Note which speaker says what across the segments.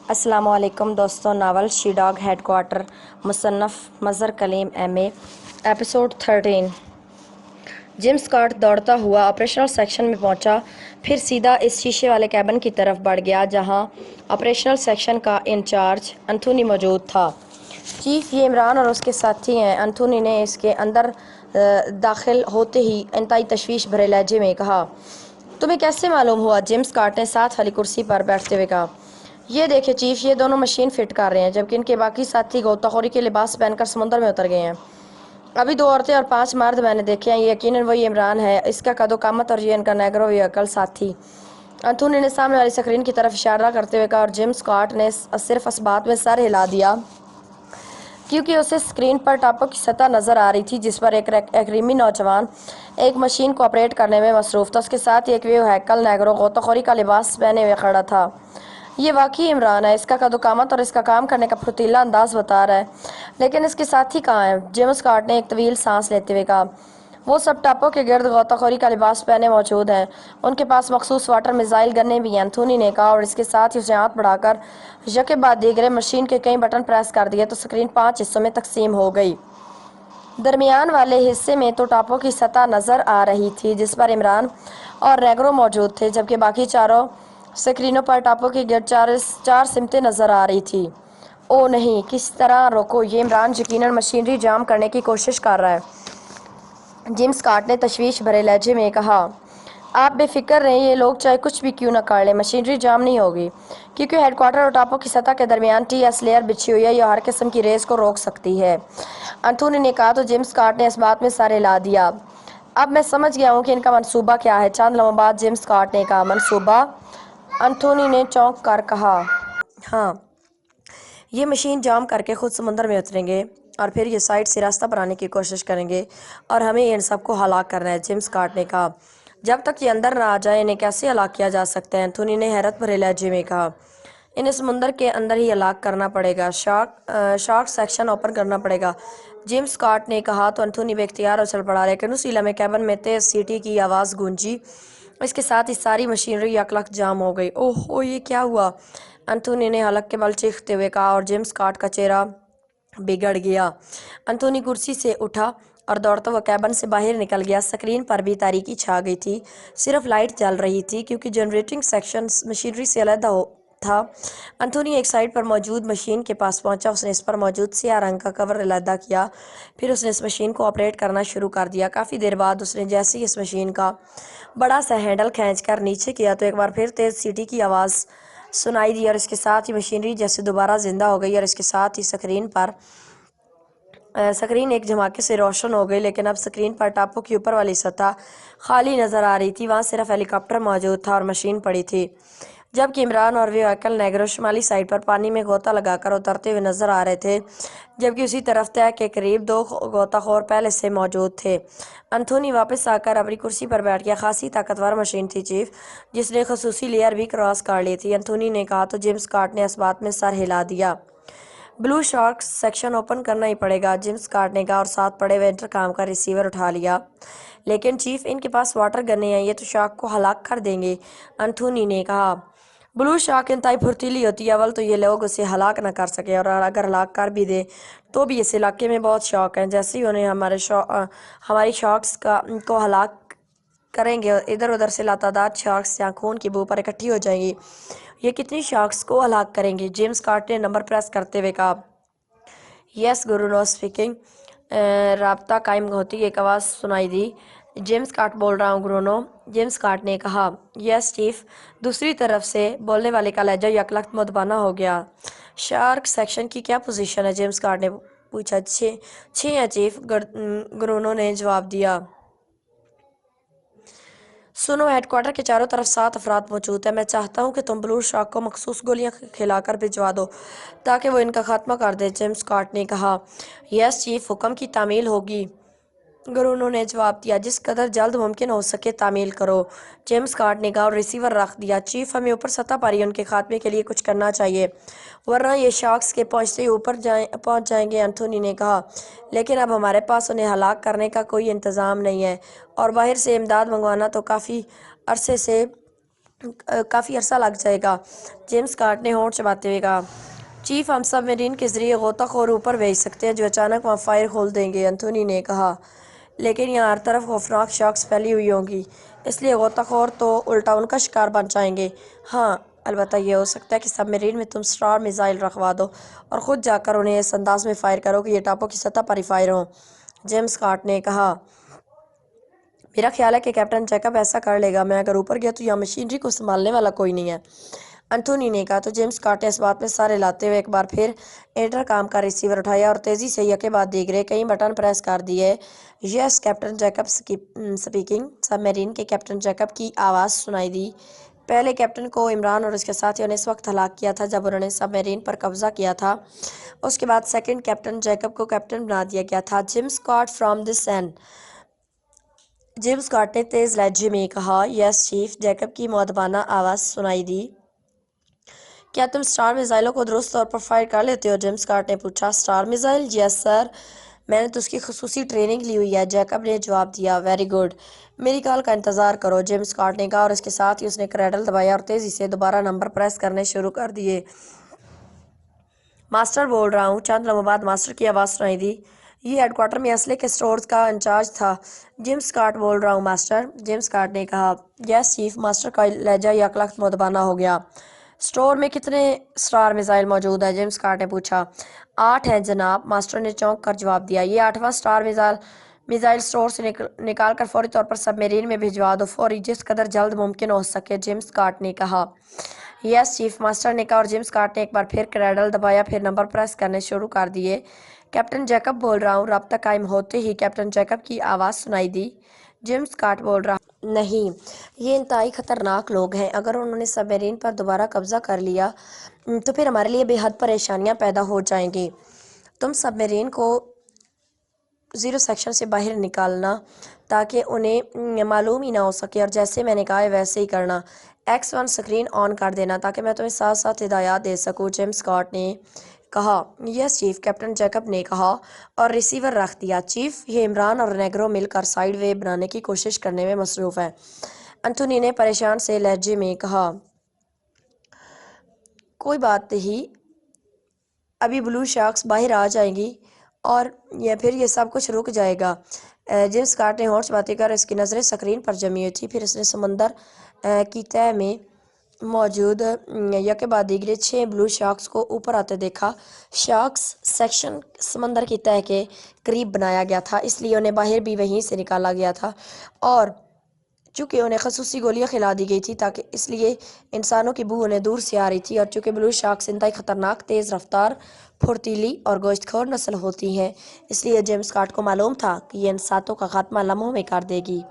Speaker 1: अस्सलामु अलैकुम दोस्तों। नावल शी डॉग हेडक्वार्टर मुसन्नफ़ Mazhar Kaleem MA episode 13। Jim Scott दौड़ता हुआ ऑपरेशनल सेक्शन में पहुंचा, फिर सीधा इस शीशे वाले कैबिन की तरफ बढ़ गया जहां ऑपरेशनल सेक्शन का इंचार्ज एंथोनी मौजूद था। चीफ, ये इमरान और उसके साथी हैं। एंथोनी ने इसके अंदर दाखिल होते ही इंतहाई तशवीश भरे लहजे में कहा। तुम्हें कैसे मालूम हुआ? जिम स्कॉट ने साथ वाली कुर्सी पर बैठते हुए कहा। ये देखे चीफ, ये दोनों मशीन फिट कर रहे हैं जबकि इनके बाकी साथी गोताखोरी के लिबास पहनकर समुद्र में उतर गए हैं। अभी 2 औरतें और 5 मर्द मैंने देखे हैं। ये यकीनन वही इमरान है, इसका कदो कामत और ये इनका नेग्रो व्हीकल साथी। एंथोनी ने सामने वाली स्क्रीन की तरफ इशारा करते हुए कहा और जिम स्कॉट ने सिर्फ इस बात में सर हिला दिया क्योंकि उसे स्क्रीन पर टापू की सतह नजर आ रही थी जिस पर एक रिमी नौजवान एक मशीन को ऑपरेट करने में मसरूफ था। उसके साथ ही एक व्हीकल नेग्रो गोताखोरी का लिबास पहने हुए खड़ा था। ये वाकई इमरान है, इसका कदोकामत और इसका काम करने का फुर्तीला अंदाज बता रहा है। लेकिन इसके साथी कहाँ हैं? जिम स्कॉट ने एक तवील सांस लेते हुए कहा। वो सब टापू के गिर्द गोताखोरी का लिबास पहने मौजूद हैं। उनके पास मखसूस वाटर मिसाइल गन्ने भी हैं, एंथोनी ने कहा और इसके साथ ही उसे हाथ बढ़ाकर यके बाद दीगरे मशीन के कई बटन प्रेस कर दिए तो स्क्रीन 5 हिस्सों में तकसीम हो गई। दरमियान वाले हिस्से में तो टापू की सतह नजर आ रही थी जिस पर इमरान और नेग्रो मौजूद थे, जबकि बाकी चारों स्क्रीनों पर टापू की गिर्द चार सिमतें नजर आ रही थी। ओ नहीं, किस तरह रोको? ये इमरान यकीनन मशीनरी जाम करने की कोशिश कर रहा है, जिम स्कॉट ने तशवीश भरे लहजे में कहा। आप बेफिक्र रहें, ये लोग चाहे कुछ भी क्यों न कर लें, मशीनरी जाम नहीं होगी क्योंकि हेडक्वार्टर और टापू की सतह के दरमियान TS लेयर बिछी हुई है, यह हर किस्म की रेस को रोक सकती है, एंथोनी ने कहा। तो जिम स्कॉट ने इस बात में सर हिला दिया। अब मैं समझ गया हूँ कि इनका मंसूबा क्या है। चंद लम्हों बाद जिम स्कॉट ने कहा। मंसूबा? एंथोनी ने चौंक कर कहा। हाँ, ये मशीन जाम करके खुद समुद्र में उतरेंगे और फिर ये साइड से रास्ता बनाने की कोशिश करेंगे और हमें इन सबको हलाक करना है, जिम स्कॉट ने कहा। जब तक ये अंदर ना आ जाए इन्हें कैसे हलाक किया जा सकता है? एंथोनी ने हैरत भरे लहजे में कहा। इन्हें समुद्र के अंदर ही हलाक करना पड़ेगा, शार्क सेक्शन ओपन करना पड़ेगा, जिम स्कॉट ने कहा। तो एंथोनी बेख्तियार उछल पड़ा, लेकिन उसी लम्हे कैबिन में तेज सीटी की आवाज़ गूंजी। इसके साथ ही सारी मशीनरी यकलख जाम हो गई। ओह, ये क्या हुआ? एंथोनी ने हलक के बल चीखते हुए कहा और जिम स्कॉट का चेहरा बिगड़ गया। एंथोनी कुर्सी से उठा और दौड़ता हुआ कैबिन से बाहर निकल गया। स्क्रीन पर भी तारीकी छा गई थी, सिर्फ लाइट जल रही थी क्योंकि जनरेटिंग सेक्शन मशीनरी से अलग था। एंथोनी एक साइड पर मौजूद मशीन के पास पहुंचा। उसने इस पर मौजूद सियाह रंग का कवर अलहदा किया, फिर उसने इस मशीन को ऑपरेट करना शुरू कर दिया। काफ़ी देर बाद उसने जैसे ही इस मशीन का बड़ा सा हैंडल खींचकर नीचे किया तो एक बार फिर तेज़ सीटी की आवाज़ सुनाई दी और इसके साथ ही मशीनरी जैसे दोबारा जिंदा हो गई और इसके साथ ही स्क्रीन एक धमाके से रोशन हो गई। लेकिन अब स्क्रीन पर टापू की ऊपर वाली सतह खाली नज़र आ रही थी, वहाँ सिर्फ हेलीकॉप्टर मौजूद था और मशीन पड़ी थी, जबकि इमरान और व्हीकल नेग्रो शुमाली साइड पर पानी में गोता लगाकर उतरते हुए नजर आ रहे थे, जबकि उसी तरफ तय के करीब 2 गोताखोर पहले से मौजूद थे। एंथोनी वापस आकर अपनी कुर्सी पर बैठ गया। खासी ताकतवर मशीन थी चीफ, जिसने खसूसी लेयर भी क्रॉस कर ली थी, एंथोनी ने कहा। तो जिम स्कॉट ने इस बात में सर हिला दिया। ब्लू शार्क सेक्शन ओपन करना ही पड़ेगा, जिम स्कॉट ने कहा और साथ पड़े हुए इंटरकॉम का रिसीवर उठा लिया। लेकिन चीफ, इनके पास वाटर गन्ने हैं, ये तो शार्क को हलाक कर देंगे, एंथोनी ने कहा। ब्लू शार्क इंतहाई फुर्तीली होती है, अव्वल तो ये लोग उसे हलाक ना कर सके और अगर हलाक कर भी दे तो भी इस इलाके में बहुत शौक हैं। जैसे ही उन्हें हमारी शार्क्स को हलाक करेंगे, इधर उधर से लातादाद शार्क्स या खून की बू पर इकट्ठी हो जाएंगी। ये कितनी शार्क्स को हलाक करेंगे? जेम्स कार्ट ने नंबर प्रेस करते हुए कहा। यस गुरुनो स्पीकिंग। राब्ता कायम होती एक आवाज़ सुनाई दी। जेम्स कार्ट बोल रहा हूँ गुरुनो, जेम्स कार्ट ने कहा। Yes chief. दूसरी तरफ से बोलने वाले का लहजा यकलख्त मुदबाना हो गया। शार्क सेक्शन की क्या पोजीशन है? जेम्स कार्ट ने पूछा। 6 है चीफ, गुरुनो ने जवाब दिया। सुनो, हेडक्वार्टर के चारों तरफ 7 अफराद मौजूद हैं। मैं चाहता हूँ कि तुम ब्लू शार्क को मखसूस गोलियां खिलाकर भिजवा दो ताकि वो इनका खात्मा कर दे, जेम्स स्कॉट ने कहा। यस चीफ, हुक्म की तामील होगी, गुरुनो ने जवाब दिया। जिस कदर जल्द मुमकिन हो सके तामील करो, जेम्स स्कॉट ने कहा और रिसीवर रख दिया। चीफ, हमें ऊपर सतह पर ही उनके खात्मे के लिए कुछ करना चाहिए, वरना ये शार्क्स के पहुंचते ही पहुंच जाएंगे, एंथोनी ने कहा। लेकिन अब हमारे पास उन्हें हलाक करने का कोई इंतज़ाम नहीं है और बाहर से इमदाद मंगवाना तो काफ़ी अरसे से काफ़ी अरसा लग जाएगा। जेम्स कार्ट ने होंठ चबाते हुए कहा। चीफ, हम सब मेरीन के जरिए गोताखोर ऊपर भेज सकते हैं जो अचानक वहाँ फायर खोल देंगे, एंथोनी ने कहा। लेकिन यहाँ हर तरफ खौफनाक शॉक्स फैली हुई होंगी, इसलिए गोताखोर तो उल्टा उनका शिकार बन जाएंगे। हाँ, अलबत्ता ये हो सकता है कि सबमरीन में तुम स्टार मिसाइल रखवा दो और ख़ुद जाकर उन्हें इस अंदाज में फायर करो कि ये टापू की सतह पर ही फायर हों, जेम्स कार्ट ने कहा। मेरा ख्याल है कि कैप्टन जैकब ऐसा कर लेगा। मैं अगर ऊपर गया तो यहाँ मशीनरी को संभालने वाला कोई नहीं है, एंथोनी ने कहा। तो जेम्स कार्ट ने इस बात में सारे लाते हुए एक बार फिर इंटरकॉम का रिसीवर उठाया और तेज़ी से यके बाद दीगरे कई बटन प्रेस कर दिए। Yes, captain Jacob speaking. Submarine के कैप्टन जैकब की आवाज़ सुनाई दी। पहले कैप्टन को इमरान और उसके साथियों ने इस वक्त हलाक किया था जब उन्होंने सबमरीन पर कब्जा किया था। उसके बाद सेकंड कैप्टन जैकब को कैप्टन बना दिया गया था। James Cart from this end. James Cart ने तेज़ लहजे में कहा। यस चीफ, जैकब की मुअद्दबाना आवाज़ सुनाई दी। क्या तुम स्टार मिसाइलों को दुरुस्त तौर पर फायर कर लेते हो? जेम्स कार्ट ने पूछा। Star missile? यस सर, मैंने तो उसकी खुसूसी ट्रेनिंग ली हुई है, जैकब ने जवाब दिया। वेरी गुड, मेरी कॉल का इंतज़ार करो, जेम्स कार्ट ने कहा और इसके साथ ही उसने क्रैडल दबाया और तेज़ी से दोबारा नंबर प्रेस करने शुरू कर दिए। मास्टर बोल रहा हूँ। चंद लम्हों बाद मास्टर की आवाज़ सुनाई दी। ये हेडक्वार्टर में असले के स्टोर्स का इंचार्ज था। जेम्स कार्ट बोल रहा हूँ मास्टर, जेम्स कार्ट ने कहा। Yes chief. मास्टर का लहजा यकलख्त मुतबाना हो गया। स्टोर में कितने स्टार मिसाइल मौजूद है? जेम्स कार्ट ने पूछा। 8 हैं जनाब, मास्टर ने चौंक कर जवाब दिया। ये 8वां स्टार मिसाइल स्टोर से निकाल कर फौरी तौर पर सबमरीन में भिजवा दो, फौरी, जिस कदर जल्द मुमकिन हो सके, जेम्स कार्ट ने कहा। यस चीफ, मास्टर ने कहा और जेम्स कार्ट ने एक बार फिर क्रैडल दबाया, फिर नंबर प्रेस करने शुरू कर दिए। कैप्टन जैकब बोल रहा हूँ। राब्ता कायम होते ही कैप्टन जैकब की आवाज़ सुनाई दी। जेम्स कार्ट बोल रहा। नहीं, ये इंतहाई ख़तरनाक लोग हैं। अगर उन्होंने सबमरीन पर दोबारा कब्जा कर लिया तो फिर हमारे लिए बेहद परेशानियां पैदा हो जाएंगी। तुम सबमरीन को ज़ीरो सेक्शन से बाहर निकालना ताकि उन्हें मालूम ही ना हो सके, और जैसे मैंने कहा है वैसे ही करना। X1 स्क्रीन ऑन कर देना ताकि मैं तुम्हें साथ साथ हिदायत दे सकूं, जेम्स स्कॉट ने कहा। यस चीफ, कैप्टन जैकब ने कहा और रिसीवर रख दिया। चीफ, ये इमरान और नेग्रो मिलकर साइड वे बनाने की कोशिश करने में मसरूफ़ है, एंथोनी ने परेशान से लहजे में कहा। कोई बात नहीं, अभी ब्लू शार्क्स बाहर आ जाएंगी और या फिर ये सब कुछ रुक जाएगा। जेम्स कार्ट ने होंठ चबाते कर इसकी नज़रें स्क्रीन पर जमी हुई थी। फिर इसने समंदर की तह में मौजूद यके बाद दीगरे 6 ब्लू शार्क्स को ऊपर आते देखा। शार्क्स सेक्शन समंदर की तह के करीब बनाया गया था, इसलिए उन्हें बाहर भी वहीं से निकाला गया था, और चूँकि उन्हें खसूसी गोलियां खिला दी गई थी ताकि इसलिए इंसानों की बू उन्हें दूर से आ रही थी। और चूँकि ब्लू शार्क्स इंतहाई ख़तरनाक, तेज़ रफ्तार, फुर्तीली और गोश्तखोर नस्ल होती हैं, इसलिए जेम्स कार्ट को मालूम था कि ये इंसानों का खात्मा लम्हों में कर देगी।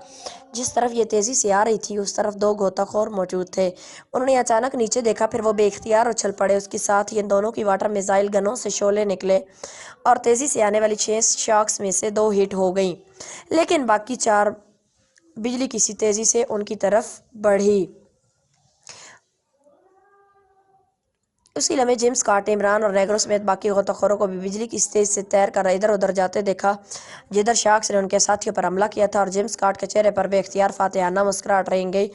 Speaker 1: जिस तरफ ये तेज़ी से आ रही थी उस तरफ 2 गोताखोर मौजूद थे। उन्होंने अचानक नीचे देखा, फिर वो बेख्तियार उछल पड़े। उसके साथ ही इन दोनों की वाटर मिसाइल गनों से शोले निकले और तेज़ी से आने वाली 6 शार्क्स में से 2 हिट हो गई, लेकिन बाकी 4 बिजली किसी तेज़ी से उनकी तरफ बढ़ी। उसी लम्हे जेम्स कार्ट, इमरान और नेग्रो समेत बाकी गोताखोरों को भी बिजली की तेज से तैर कर इधर उधर जाते देखा जिधर शार्क्स ने उनके साथियों पर हमला किया था। और जेम्स कार्ट के चेहरे पर बेख्तियार फातिहाना मुस्कुराहट रह गई।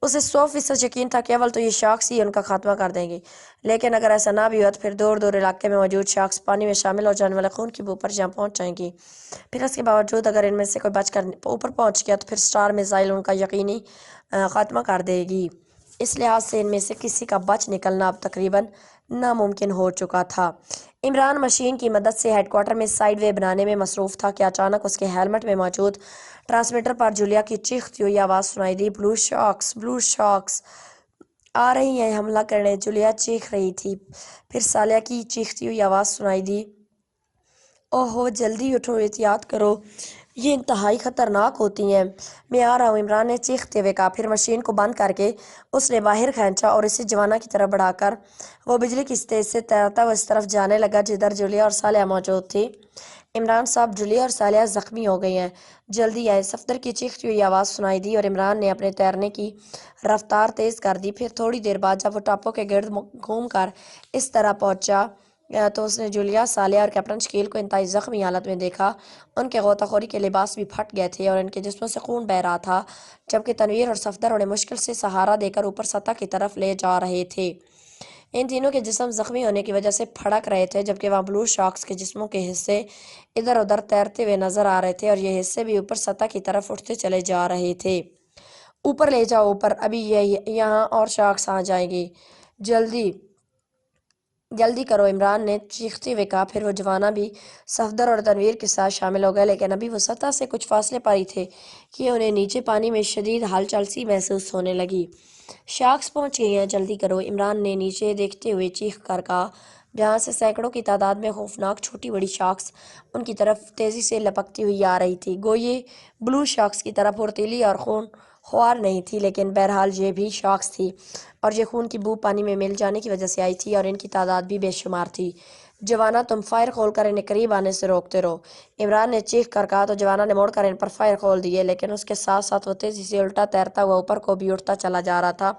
Speaker 1: उसे 100% यकीन था कि अव्वल तो ये शार्क्स ही उनका खात्मा कर देंगे, लेकिन अगर ऐसा ना भी हुआ तो फिर दूर दूर इलाके में मौजूद शार्क्स पानी में शामिल हो जाने वाले खून की बू पर जहाँ पहुँच जाएंगी। फिर इसके बावजूद अगर इनमें से कोई बचकर ऊपर पहुँच गया तो फिर स्टार मिसाइल उनका यकीनी खात्मा कर देगी। इस लिहाज से इनमें से किसी का बच निकलना अब तकरीबन नामुमकिन हो चुका था। इमरान मशीन की मदद से हेडक्वार्टर में साइड वे बनाने में मसरूफ़ था कि अचानक उसके हेलमेट में मौजूद ट्रांसमीटर पर जूलिया की चीखती हुई आवाज़ सुनाई दी। ब्लू शॉक्स आ रही हैं हमला करने, जूलिया चीख रही थी। फिर सालिया की चीखती हुई आवाज़ सुनाई दी। ओहो, जल्दी उठो, एहतियात करो, ये इंतहाई ख़तरनाक होती हैं। मैं आ रहा हूँ, इमरान ने चीखते हुए कहा। फिर मशीन को बंद करके उसने बाहर खींचा और इसे जवाना की तरफ बढ़ाकर वो बिजली की तेज से तैरता हुआ इस तरफ जाने लगा जिधर जूलिया और सालिया मौजूद थी। इमरान साहब, जूलिया और सालिया ज़ख्मी हो गई हैं, जल्दी आए, सफदर की चीखती हुई आवाज़ सुनाई दी और इमरान ने अपने तैरने की रफ्तार तेज़ कर दी। फिर थोड़ी देर बाद जब वो टापू के गिर्द घूम कर इस तरह पहुँचा تو اس نے جولیا، صالح اور کیپٹن شکیل کو انتہائی زخمی حالت میں دیکھا۔ ان کے غوطہ خوری کے لباس بھی پھٹ گئے تھے اور ان کے جسموں سے خون بہہ رہا تھا، جبکہ تنویر اور صفدر انہیں مشکل سے سہارا دے کر اوپر سطح کی طرف لے جا رہے تھے۔ ان تینوں کے جسم زخمی ہونے کی وجہ سے پھڑک رہے تھے، جبکہ وہاں بلو شارکس کے جسموں کے حصے ادھر ادھر تیرتے ہوئے نظر آ رہے تھے اور یہ حصے بھی اوپر سطح کی طرف اٹھتے چلے جا رہے تھے۔ اوپر لے جاؤ، اوپر، ابھی یہاں اور شارکس آ جائیں گے، جلدی جلدی کرو، عمران نے چیختے ہوئے کہا۔ پھر وہ جوانہ بھی صفدر اور تنویر کے ساتھ شامل ہو گئے، لیکن ابھی وہ سطح سے کچھ فاصلے پر ہی تھے کہ انہیں نیچے پانی میں شدید ہلچل سی محسوس ہونے لگی۔ شارکس پہنچ گئی ہیں، جلدی کرو، عمران نے نیچے دیکھتے ہوئے چیخ کر کہا، جہاں سے سینکڑوں کی تعداد میں خوفناک چھوٹی بڑی شارکس ان کی طرف تیزی سے لپکتی ہوئی آ رہی تھی۔ گو یہ بلو شارکس کی طرح پھرتیلی اور خون خوار نہیں تھی، لیکن بہرحال یہ بھی شارکس تھی، اور یہ خون کی بو پانی میں مل جانے کی وجہ سے آئی تھی، اور ان کی تعداد بھی بے شمار تھی۔ جوانہ، تم فائر کھول کر انہیں قریب آنے سے روکتے رہو، عمران نے چیخ کر کہا۔ تو جوانہ نے مڑ کر ان پر فائر کھول دیے، لیکن اس کے ساتھ ساتھ وہ تیزی سے الٹا تیرتا ہوا اوپر کو بھی اٹھتا چلا جا رہا تھا۔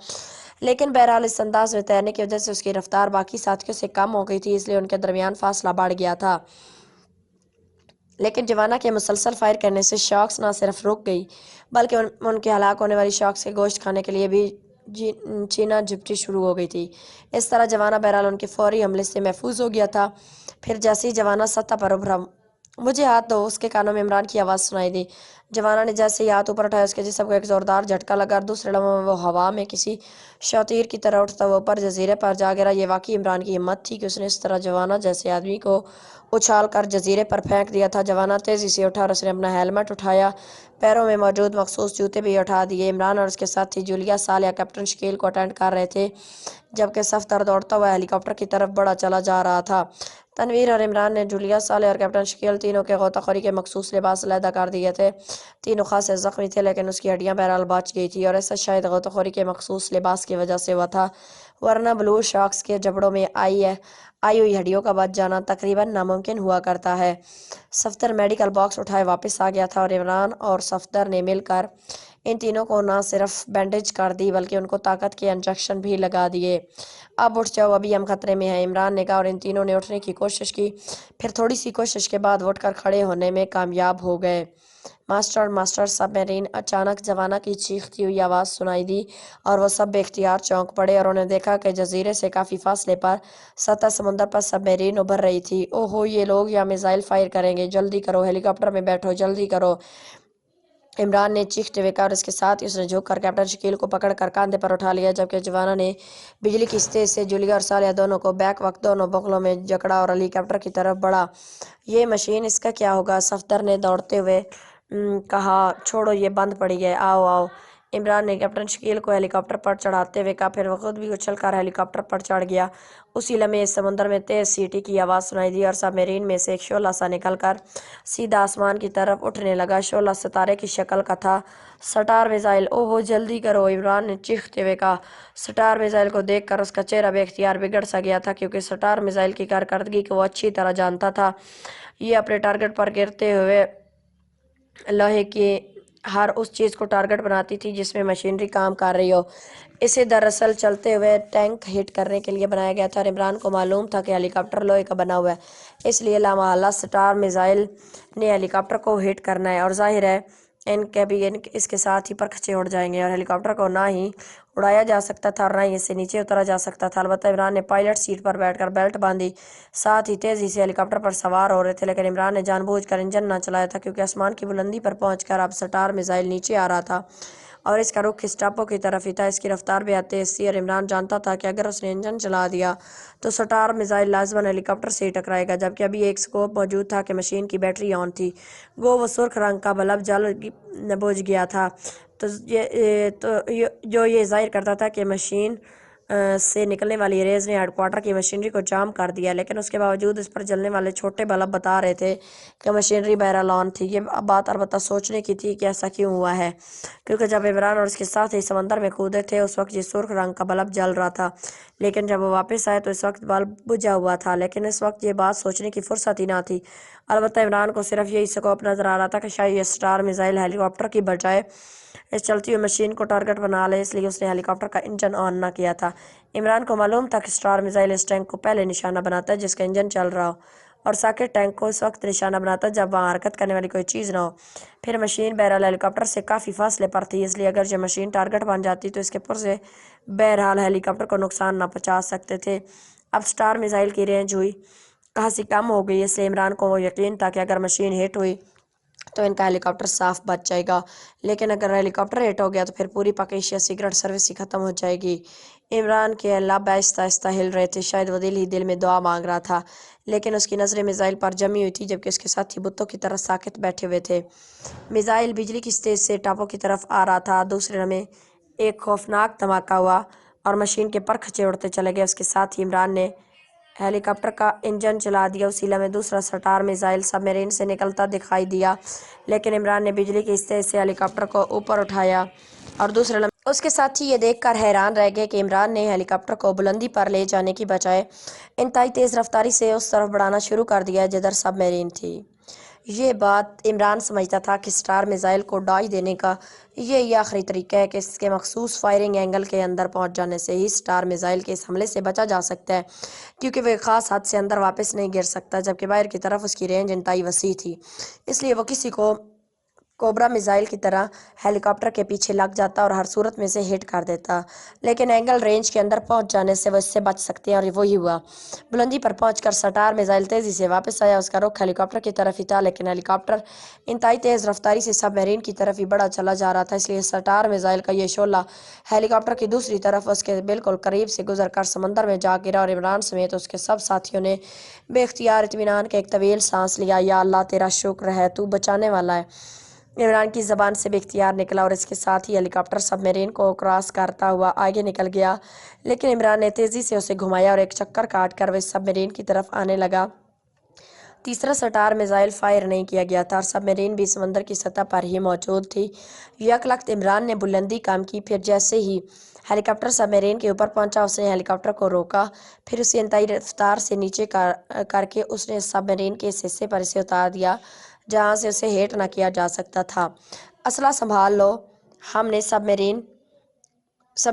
Speaker 1: لیکن بہرحال اس انداز میں تیرنے کی وجہ سے اس کی رفتار باقی ساتھیوں سے کم ہو گئی تھی، اس لیے ان کے درمیان فاصلہ بڑھ گیا تھا۔ لیکن جوانہ کے مسلسل فائر کرنے سے شارکس نہ صرف رک گئی، بلکہ ان کے ہلاک ہونے والی شارکس کے گوشت کھانے کے لیے بھی چینا جھپٹی شروع ہو گئی تھی۔ اس طرح جوانہ بہرحال ان کے فوری حملے سے محفوظ ہو گیا تھا۔ پھر جیسے ہی جوانہ سطح پر ابھرا، مجھے ہاتھ دو، اس کے کانوں میں عمران کی آواز سنائی دی۔ جوانہ نے جیسے ہی ہاتھ اوپر اٹھایا، اس کے جسم کو ایک زوردار جھٹکا لگا اور دوسرے لمحوں میں وہ ہوا میں کسی شتیر کی طرح اٹھتا ہوا اوپر جزیرے پر جا گرا۔ یہ واقعی عمران کی ہمت تھی کہ اس نے اس طرح جوانہ جیسے آدمی کو اچھال کر جزیرے پر پھینک دیا تھا۔ جوانہ تیزی سے اٹھا اور اس نے اپنا ہیلمٹ اٹھایا، پیروں میں موجود مخصوص جوتے بھی اٹھا دیے۔ عمران اور اس کے ساتھی جولیا، صالح، کیپٹن شکیل کو اٹینڈ کر رہے تھے، جبکہ صفدر دوڑتا ہوا ہیلی کاپٹر کی طرف بڑھا چلا جا رہا تھا۔ تنویر اور عمران نے جولیا، صالح اور کیپٹن شکیل تینوں کے غوطہ خوری کے مخصوص لباس علیحدہ کر دیے تھے۔ تینوں خاصے زخمی تھے، لیکن اس کی ہڈیاں بہرحال بچ گئی تھی، اور ایسا شاید غوطہ خوری کے مخصوص لباس کی وجہ سے ہوا تھا، ورنہ بلو شارکس کے جبڑوں میں آئی ہوئی ہڈیوں کا بچ جانا تقریباً ناممکن ہوا کرتا ہے۔ صفدر میڈیکل باکس اٹھائے واپس آ گیا تھا، اور عمران اور صفدر نے مل کر ان تینوں کو نہ صرف بینڈیج کر دی بلکہ ان کو طاقت کے انجیکشن بھی لگا دیے۔ اب اٹھ جاؤ، ابھی ہم خطرے میں ہیں، عمران نے کہا، اور ان تینوں نے اٹھنے کی کوشش کی۔ پھر تھوڑی سی کوشش کے بعد وہ اٹھ کر کھڑے ہونے میں کامیاب ہو گئے۔ ماسٹر سب میرین! اچانک جوانہ کی چیختی ہوئی آواز سنائی دی، اور وہ سب بے اختیار چونک پڑے، اور انہیں دیکھا کہ جزیرے سے کافی فاصلے پر سطح سمندر پر سب میرین ابھر رہی تھی۔ اوہو، یہ لوگ یا میزائل فائر کریں گے، جلدی کرو، ہیلی کاپٹر میں بیٹھو، جلدی کرو، عمران نے چیختے ہوئے کہا، اور اس کے ساتھ ہی اس نے جھک کر کیپٹن شکیل کو پکڑ کر کاندھے پر اٹھا لیا، جبکہ جوانہ نے بجلی کی تیز سے جولیا اور صالح دونوں کو بیک وقت دونوں بغلوں میں جکڑا اور ہیلی کاپٹر کی طرف بڑھا۔ یہ مشین، اس کا کیا ہوگا؟ صفدر نے دوڑتے ہوئے کہا۔ چھوڑو، یہ بند پڑی ہے، آؤ آؤ، عمران نے کیپٹن شکیل کو ہیلی کاپٹر پر چڑھاتے ہوئے کہا۔ پھر وہ خود بھی اچھل کر ہیلی کاپٹر پر چڑھ گیا۔ اسی لمحے اس سمندر میں تیز سیٹی کی آواز سنائی دی، اور سب میرین میں سے ایک شعلہ سا نکل کر سیدھا آسمان کی طرف اٹھنے لگا۔ شعلہ ستارے کی شکل کا تھا۔ Star missile! اوہو، جلدی کرو، عمران نے چیختے ہوئے کہا۔ سٹار میزائل کو دیکھ کر اس کا چہرہ بے اختیار بگڑ سا گیا تھا، کیونکہ سٹار میزائل کی کارکردگی کو وہ اچھی طرح جانتا تھا۔ یہ اپنے ٹارگٹ پر گرتے ہوئے لوہے کی ہر اس چیز کو ٹارگٹ بناتی تھی جس میں مشینری کام کر رہی ہو۔ اسے دراصل چلتے ہوئے ٹینک ہٹ کرنے کے لیے بنایا گیا تھا، اور عمران کو معلوم تھا کہ ہیلی کاپٹر لوہے کا بنا ہوا ہے، اس لیے لامحالہ سٹار میزائل نے ہیلی کاپٹر کو ہٹ کرنا ہے، اور ظاہر ہے اس کے ساتھ ہی پرکھچے اڑ جائیں گے، اور ہیلی کاپٹر کو نہ ہی اڑایا جا سکتا تھا اور نہ ہی اسے نیچے اتارا جا سکتا تھا۔ البتہ عمران نے پائلٹ سیٹ پر بیٹھ کر بیلٹ باندھی، ساتھ ہی تیزی سے ہیلی کاپٹر پر سوار ہو رہے تھے، لیکن عمران نے جان بوجھ کر انجن نہ چلایا تھا، کیونکہ آسمان کی بلندی پر پہنچ کر اب سٹار میزائل نیچے آ رہا تھا، اور اس کا رخ اس ٹاپو کی طرف ہی تھا۔ اس کی رفتار بے حد تیز تھی، اور عمران جانتا تھا کہ اگر اس نے انجن چلا دیا تو سٹار میزائل لازماً ہیلی کاپٹر سے ہی ٹکرائے گا، جبکہ ابھی ایک سکوپ موجود تھا کہ مشین کی بیٹری آن تھی۔ گو وہ سرخ رنگ کا بلب جل بجھ گیا تھا، جو یہ ظاہر کرتا تھا کہ مشین سے نکلنے والی ریز نے ہیڈ کوارٹر کی مشینری کو جام کر دیا، لیکن اس کے باوجود اس پر جلنے والے چھوٹے بلب بتا رہے تھے کہ مشینری بہرحال آن تھی۔ یہ بات البتہ سوچنے کی تھی کہ ایسا کیوں ہوا ہے، کیونکہ جب عمران اور اس کے ساتھ ہی سمندر میں کودے تھے اس وقت یہ سرخ رنگ کا بلب جل رہا تھا، لیکن جب وہ واپس آئے تو اس وقت بلب بجھا ہوا تھا۔ لیکن اس وقت یہ بات سوچنے کی فرصت ہی نہ تھی۔ البتہ عمران کو صرف یہی سکوپ نظر آ رہا تھا کہ شاید یہ سٹار میزائل ہیلی کاپٹر کی بجائے اس چلتی ہوئی مشین کو ٹارگٹ بنا لے، اس لیے اس نے ہیلی کاپٹر کا انجن آن نہ کیا تھا۔ عمران کو معلوم تھا کہ اسٹار میزائل اس ٹینک کو پہلے نشانہ بناتا ہے جس کا انجن چل رہا ہو، اور ساکٹ ٹینک کو اس وقت نشانہ بناتا ہے جب وہاں حرکت کرنے والی کوئی چیز نہ ہو۔ پھر مشین بہرحال ہیلی کاپٹر سے کافی فاصلے پر تھی، اس لیے اگر یہ مشین ٹارگٹ بن جاتی تو اس کے پرزے بہرحال ہیلی کاپٹر کو نقصان نہ پہنچا سکتے تھے۔ اب اسٹار میزائل کی رینج ہوئی خاصی کم ہو گئی، اس لیے عمران کو وہ یقین تھا کہ اگر مشین ہٹ ہوئی تو ان کا ہیلی کاپٹر صاف بچ جائے گا، لیکن اگر ہیلی کاپٹر ہٹ ہو گیا تو پھر پوری پاکیشیا سیکرٹ سروس ہی ختم ہو جائے گی۔ عمران کے لب آہستہ آہستہ ہل رہے تھے، شاید وہ دل ہی دل میں دعا مانگ رہا تھا، لیکن اس کی نظریں میزائل پر جمی ہوئی تھی جبکہ اس کے ساتھی بتوں کی طرح ساکت بیٹھے ہوئے تھے۔ میزائل بجلی کی تیز سے ٹاپوں کی طرف آ رہا تھا۔ دوسرے لمحے ایک خوفناک دھماکہ ہوا اور مشین کے پر کھچے اڑتے چلے گئے۔ اس کے ساتھ ہی عمران نے ہیلی کاپٹر کا انجن چلا دیا۔ اسی لمحے دوسرا سٹار میزائل سب میرین سے نکلتا دکھائی دیا، لیکن عمران نے بجلی کی اس تیز سے ہیلی کاپٹر کو اوپر اٹھایا اور دوسرے لمحے اس کے ساتھی یہ دیکھ کر حیران رہ گئے کہ عمران نے ہیلی کاپٹر کو بلندی پر لے جانے کی بجائے انتہائی تیز رفتاری سے اس طرف بڑھانا شروع کر دیا جدھر سب میرین تھی۔ یہ بات عمران سمجھتا تھا کہ اسٹار میزائل کو ڈائی دینے کا یہی آخری طریقہ ہے کہ اس کے مخصوص فائرنگ اینگل کے اندر پہنچ جانے سے ہی اسٹار میزائل کے اس حملے سے بچا جا سکتا ہے، کیونکہ وہ ایک خاص حد سے اندر واپس نہیں گر سکتا، جبکہ باہر کی طرف اس کی رینج انتہائی وسیع تھی۔ اس لیے وہ کسی کو کوبرا میزائل کی طرح ہیلی کاپٹر کے پیچھے لگ جاتا اور ہر صورت میں سے ہٹ کر دیتا، لیکن اینگل رینج کے اندر پہنچ جانے سے وہ اس سے بچ سکتے ہیں، اور وہی ہوا۔ بلندی پر پہنچ کر سٹار میزائل تیزی سے واپس آیا۔ اس کا رخ ہیلی کاپٹر کی طرف ہی تھا، لیکن ہیلی کاپٹر انتہائی تیز رفتاری سے سب میرین کی طرف ہی بڑا چلا جا رہا تھا، اس لیے سٹار میزائل کا یہ شعلہ ہیلی کاپٹر کی دوسری طرف اس کے بالکل قریب سے گزر کر سمندر میں جا گرا، اور عمران سمیت اس کے سب ساتھیوں نے بے اختیار اطمینان کا ایک طویل سانس لیا۔ یا اللہ، تیرا شکر ہے، تو بچانے والا ہے، عمران کی زبان سے بے اختیار نکلا، اور اس کے ساتھ ہی ہیلی کاپٹر سب میرین کو کراس کرتا ہوا آگے نکل گیا، لیکن عمران نے تیزی سے اسے گھمایا اور ایک چکر کاٹ کر وہ سب میرین کی طرف آنے لگا۔ تیسرا سٹار میزائل فائر نہیں کیا گیا تھا اور سب میرین بھی سمندر کی سطح پر ہی موجود تھی۔ یک لخت عمران نے بلندی کم کی، پھر جیسے ہی ہیلی کاپٹر سب میرین کے اوپر پہنچا اس نے ہیلی کاپٹر کو روکا، پھر اسے انتہائی رفتار سے نیچے کر کے اس نے سب میرین کے اس حصے پر اسے اتار دیا جہاں سے اسے ہیٹ نہ کیا جا سکتا تھا۔ اسلحہ سنبھال لو، ہم نے سب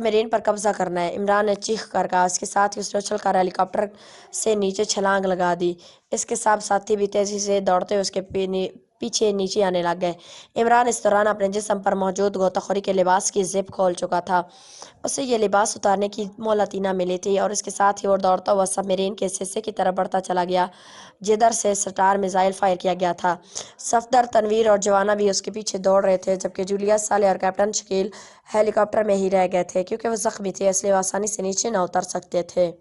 Speaker 1: میرین پر قبضہ کرنا ہے، عمران نے چیخ کر کہا۔ اس کے ساتھ ہی اس نے اچھل کر ہیلی کاپٹر سے نیچے چھلانگ لگا دی۔ اس کے سب ساتھی بھی تیزی سے دوڑتے ہوئے اس کے پیچھے نیچے آنے لگ گئے۔ عمران اس دوران اپنے جسم پر موجود غوطہ خوری کے لباس کی زپ کھول چکا تھا، اسے یہ لباس اتارنے کی مہلت ہی نہ ملی تھی، اور اس کے ساتھ ہی وہ دوڑتا ہوا سب میرین کے اس حصے کی طرف بڑھتا چلا گیا جدھر سے سٹار میزائل فائر کیا گیا تھا۔ صفدر، تنویر اور جوانا بھی اس کے پیچھے دوڑ رہے تھے، جبکہ جولیس، صالح اور کیپٹن شکیل ہیلی کاپٹر میں ہی رہ گئے تھے کیونکہ وہ زخمی تھے، اس لیے وہ آسانی سے نیچے نہ اتر سکتے تھے۔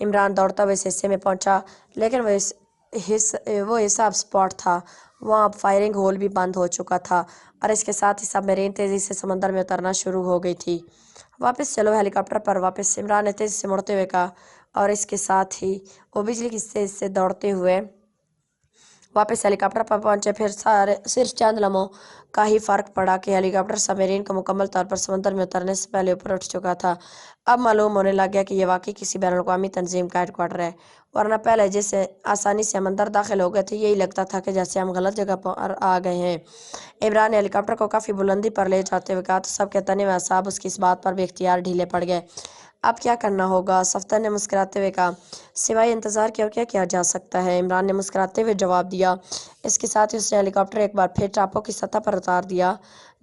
Speaker 1: عمران دوڑتا ہوا اس حصے میں پہنچا، لیکن وہ حصہ اب اسپاٹ تھا، وہاں اب فائرنگ ہول بھی بند ہو چکا تھا، اور اس کے ساتھ ہی سب میرین تیزی سے سمندر میں اترنا شروع ہو گئی تھی۔ واپس چلو ہیلی کاپٹر پر واپس، عمران نے تیزی سے مڑتے ہوئے کہا، اور اس کے ساتھ ہی وہ بجلی کی تیز سے دوڑتے ہوئے واپس ہیلی کاپٹر پر پہنچے۔ پھر صرف چند لمحوں کا ہی فرق پڑا کہ ہیلی کاپٹر سب میرین کو مکمل طور پر سمندر میں اترنے سے پہلے اوپر اٹھ چکا تھا۔ اب معلوم ہونے لگ گیا کہ یہ واقعی کسی بین الاقوامی تنظیم کا ہیڈ کوارٹر ہے، ورنہ پہلے جیسے آسانی سے ہم اندر داخل ہو گئے تھے یہی لگتا تھا کہ جیسے ہم غلط جگہ پر آ گئے ہیں۔ عمران نے ہیلی کاپٹر کو کافی بلندی پر لے جاتے ہوئے کہا تو سب کے تنے و اعصاب اس کی اس بات پر بے اختیار ڈھیلے پڑ گئے۔ اب کیا کرنا ہوگا؟ صفدر نے مسکراتے ہوئے کہا۔ سوائے انتظار کے اور کیا کیا جا سکتا ہے؟ عمران نے مسکراتے ہوئے جواب دیا۔ اس کے ساتھ ہی اس نے ہیلی کاپٹر ایک بار پھر ٹاپوں کی سطح پر اتار دیا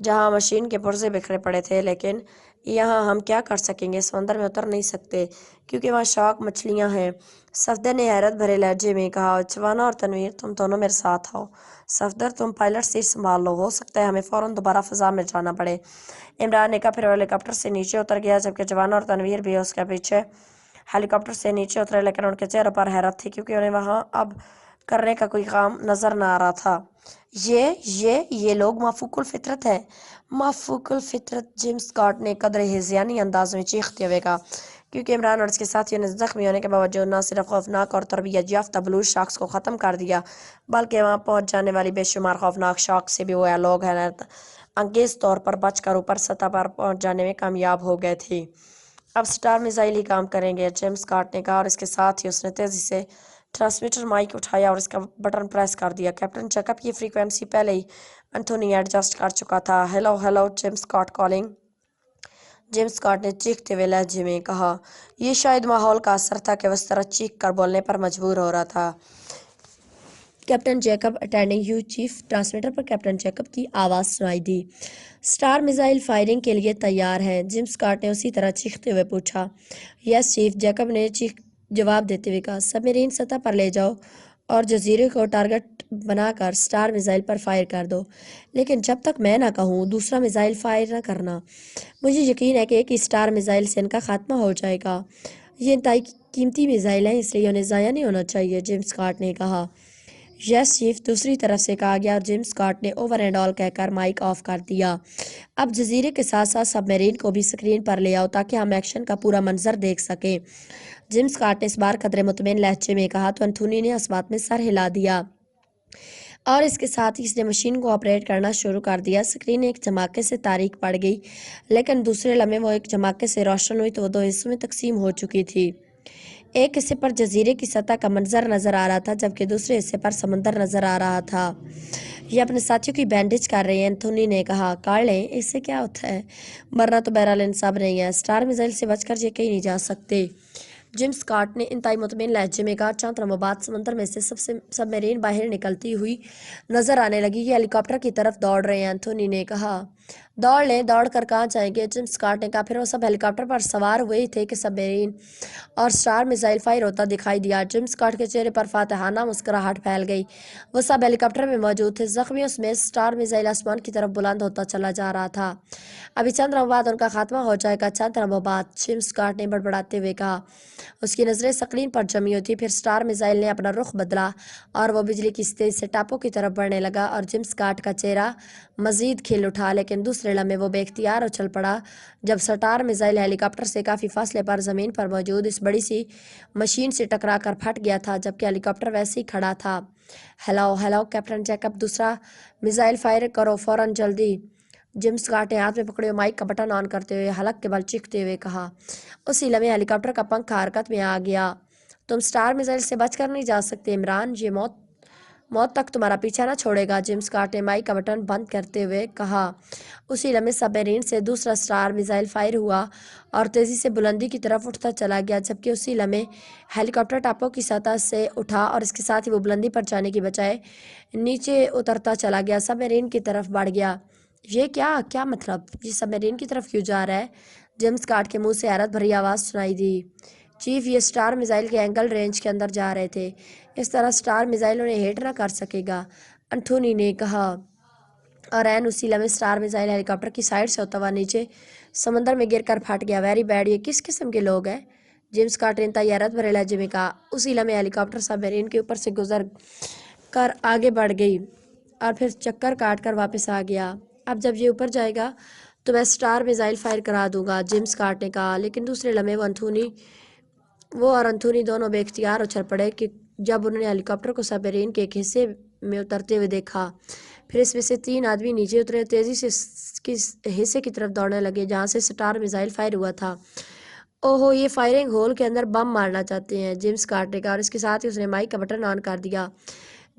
Speaker 1: جہاں مشین کے پرزے بکھرے پڑے تھے، لیکن یہاں ہم کیا کر سکیں گے؟ سمندر میں اتر نہیں سکتے کیونکہ وہاں شارک مچھلیاں ہیں، صفدر نے حیرت بھرے لہجے میں کہا۔ جوانا اور تنویر، تم دونوں میرے ساتھ آؤ۔ صفدر، تم پائلٹ سیٹ سنبھال لو، ہو سکتا ہے ہمیں فوراً دوبارہ فضا میں جانا پڑے، عمران نے کہا۔ پھر وہ ہیلی کاپٹر سے نیچے اتر گیا جبکہ جوانا اور تنویر بھی اس کے پیچھے ہیلی کاپٹر سے نیچے اترے، لیکن ان کے چہروں پر حیرت تھی کیونکہ انہیں وہاں اب کرنے کا کوئی کام نظر نہ آ رہا تھا۔ یہ لوگ مافوق الفطرت ہیں۔ مافوق الفطرت، جیم اسکاٹ نے قدر ہذیانی انداز میں چیختے ہوئے کہا، کیونکہ عمران اور اس کے ساتھیوں نے زخمی ہونے کے باوجود نہ صرف خوفناک اور تربیت یافتہ بلوچ شخص کو ختم کر دیا بلکہ وہاں پہنچ جانے والی بے شمار خوفناک شاک سے بھی وہ لوگ حیرت انگیز طور پر بچ کر اوپر سطح پر پہنچ جانے میں کامیاب ہو گئے تھے۔ اب سٹار میزائل ہی کام کریں گے، جیم اسکاٹ نے کہا، اور اس کے ساتھ ہی اس نے تیزی سے ट्रांसमीटर माइक उठाया और इसका बटन प्रेस कर दिया। कैप्टन जैकब की फ्रीक्वेंसी पहले ही एंथोनी एडजस्ट कर चुका था। Hello hello, Jim Scott calling. Jim Scott ने चीखते हुए लहजे में कहा। यह शायद माहौल का असर था कि उस तरह चीख कर बोलने पर मजबूर हो रहा था। Captain Jacob attending you chief. Transmitter पर कैप्टन जैकब की आवाज़ सुनाई दी। स्टार मिसाइल फायरिंग के लिए तैयार है, जिम स्कॉट ने उसी तरह चीखते हुए पूछा। यस चीफ, जैकब ने जवाब देते हुए कहा। सबमरीन सतह पर ले जाओ और जजीरे को टारगेट बनाकर स्टार मिसाइल पर फायर कर दो, लेकिन जब तक मैं ना कहूँ दूसरा मिसाइल फायर ना करना। मुझे यकीन है कि एक स्टार मिसाइल से इनका खात्मा हो जाएगा। ये इंतहाई कीमती मिसाइल हैं, इसलिए उन्हें ज़ाया नहीं होना चाहिए, जिम स्कॉट ने कहा। यस चीफ, दूसरी तरफ से कहा गया और जिम स्कॉट ने ओवर एंड ऑल कहकर माइक ऑफ कर दिया। अब जजीरे के साथ साथ सबमरीन को भी स्क्रीन पर ले आओ ताकि हम एक्शन का पूरा मंजर देख सकें। जिम स्कॉट ने इस बार कदरे मुतमईन लहजे में कहा तो एंथोनी ने इस बात में सर हिला दिया और इसके साथ ही इसने मशीन को ऑपरेट करना शुरू कर दिया। स्क्रीन एक धमाके से तारीख पड़ गई, लेकिन दूसरे लम्हे वो एक धमाके से रोशन हुई तो वो दो हिस्सों में तकसीम हो चुकी थी। एक हिस्से पर जजीरे की सतह का मंजर नजर आ रहा था, जबकि दूसरे हिस्से पर समंदर नजर आ रहा था। ये अपने साथियों की बैंडेज कर रहे हैं, एंथोनी ने कहा। कार्लें, इससे क्या होता है? मरना तो बहरहाल इंसाफ नहीं है। स्टार मिसाइल से बचकर ये कहीं नहीं जा सकते, जिम स्कॉट ने इंतहाई मुतमईन लहजे में कहा। चंद लम्हों बाद समंदर में से सबमरीन बाहर निकलती हुई नजर आने लगी। ये हेलीकॉप्टर की तरफ दौड़ रहे हैं, एंथोनी ने कहा। दौड़ लें, दौड़ कर कहाँ जाएंगे? जिम स्कॉट ने कहा। फिर वो सब हेलीकॉप्टर पर सवार हुए थे कि सबमरीन और स्टार मिसाइल फायर होता दिखाई दिया। जिम स्कॉट के चेहरे पर फातहाना मुस्कुराहट फैल गई। वो सब हेलीकॉप्टर में मौजूद थे। जख्मियों समेत स्टार मिसाइल आसमान की तरफ बुलंद होता चला जा रहा था। अभी चंद लम्हों बाद उनका खात्मा हो जाएगा। चंद लम्हों बाद, जिम स्कॉट ने बड़बड़ाते हुए कहा। उसकी नजरें स्क्रीन पर जमी हुई थी। फिर स्टार मिसाइल ने अपना रुख बदला और वो बिजली की तेज से टापू की तरफ बढ़ने लगा और जिम स्कॉट का चेहरा मजीद खिल उठा, लेकिन दूसरे लम्हे वो बेख्तियार उछल पड़ा जब स्टार मिसाइल हेलीकॉप्टर से काफ़ी फासले पर ज़मीन पर मौजूद इस बड़ी सी मशीन से टकरा कर फट गया था, जबकि हेलीकॉप्टर वैसे ही खड़ा था। हेलो हेलो कैप्टन जैकब, दूसरा मिसाइल फायर करो फौरन, जल्दी। जिम स्कॉट ने हाथ में पकड़े हुए माइक का बटन ऑन करते हुए हलक के बल चीखते हुए कहा। उसी लम्हे हेलीकॉप्टर का पंख हरकत में आ गया। तुम स्टार मिसाइल से बचकर नहीं जा सकते इमरान, ये मौत तक तुम्हारा पीछा ना छोड़ेगा, जिम स्कॉट ने माइक का बटन बंद करते हुए कहा। उसी लम्हे सबमरीन से दूसरा स्टार मिसाइल फायर हुआ और तेज़ी से बुलंदी की तरफ उठता चला गया, जबकि उसी लम्हे हेलीकॉप्टर टापू की सतह से उठा और इसके साथ ही वो बुलंदी पर जाने की बजाय नीचे उतरता चला गया, सबमरीन की तरफ बढ़ गया। ये क्या क्या मतलब? ये सबमरीन की तरफ क्यों जा रहा है? जेम्स स्कॉट के मुंह से हैरत भरी आवाज़ सुनाई दी। चीफ, ये स्टार मिसाइल के एंगल रेंज के अंदर जा रहे थे। इस तरह स्टार मिसाइल उन्हें हिट ना कर सकेगा, एंथोनी ने कहा। और एन उसी लम्हे स्टार मिसाइल हेलीकॉप्टर की साइड से होता हुआ नीचे समंदर में गिरकर फट गया। वेरी बैड, ये किस किस्म के लोग हैं? जेम्स स्कॉट ने हैरत भरे लहजे में कहा। उसी लम्हे हेलीकॉप्टर सबमरीन के ऊपर से गुजर कर आगे बढ़ गई और फिर चक्कर काट कर वापस आ गया। अब जब ये ऊपर जाएगा तो मैं स्टार मिसाइल फायर करा दूंगा, जिम स्कॉट ने कहा। लेकिन दूसरे लम्हे वो और एंथोनी दोनों बेख्तियार उछल पड़े कि जब उन्होंने हेलीकॉप्टर को सबमरीन के एक हिस्से में उतरते हुए देखा। फिर इसमें से 3 आदमी नीचे उतरे, तेजी से किस हिस्से की तरफ दौड़ने लगे जहां से स्टार मिसाइल फायर हुआ था। ओहो, ये फायरिंग होल के अंदर बम मारना चाहते हैं, जिम स्कॉट ने कहा और इसके साथ ही उसने माइक का बटन ऑन कर दिया।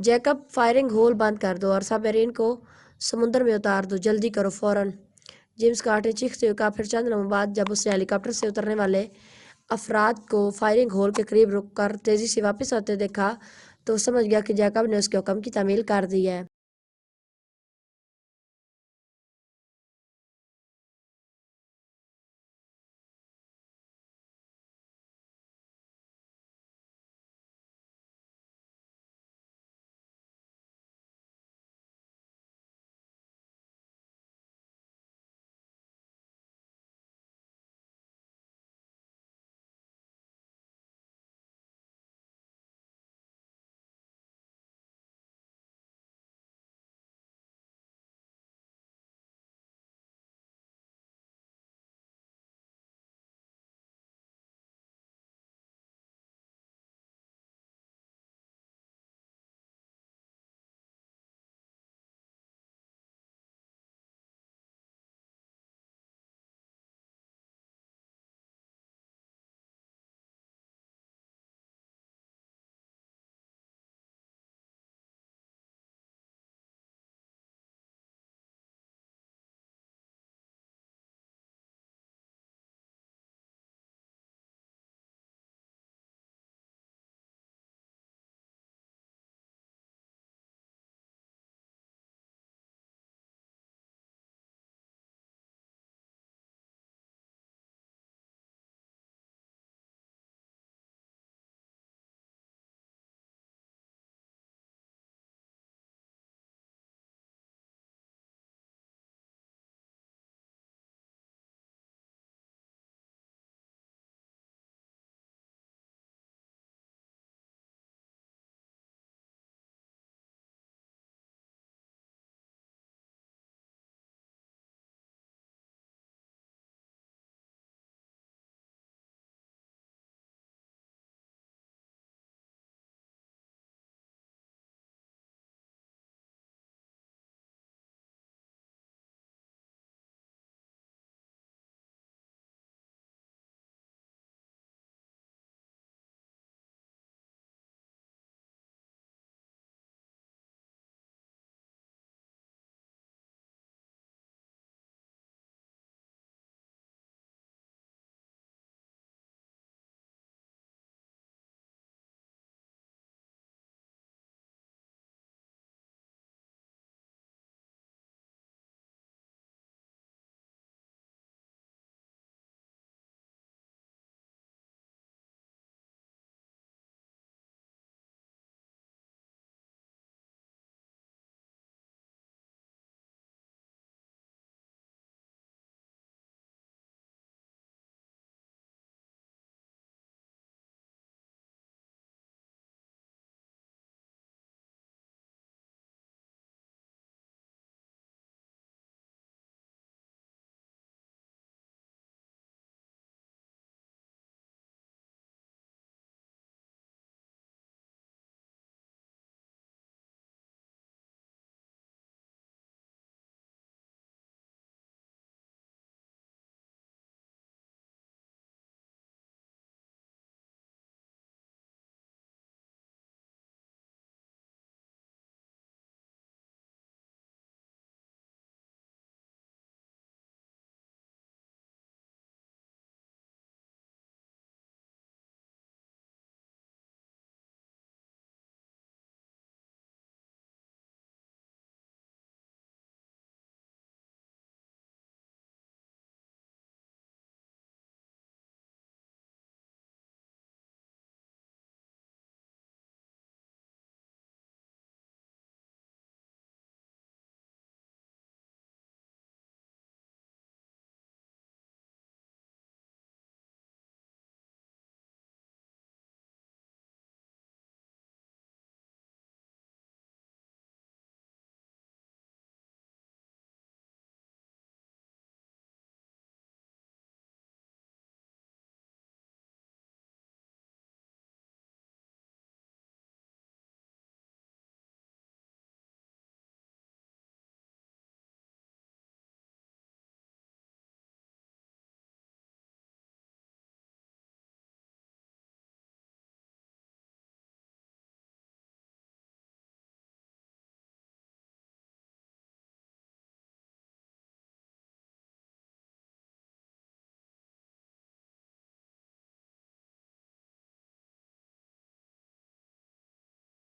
Speaker 1: जैकब, फायरिंग होल बंद कर दो और सबमरीन को समुद्र में उतार दो, जल्दी करो फौरन, जिम स्कॉट ने चीखते हुए कहा। फिर चंद लम्हों बाद जब उसने हेलीकॉप्टर से उतरने वाले अफराद को फायरिंग होल के करीब रुक कर तेजी से वापस आते देखा तो समझ गया कि जैकब ने उसके हुक्म की तामील कर दी है।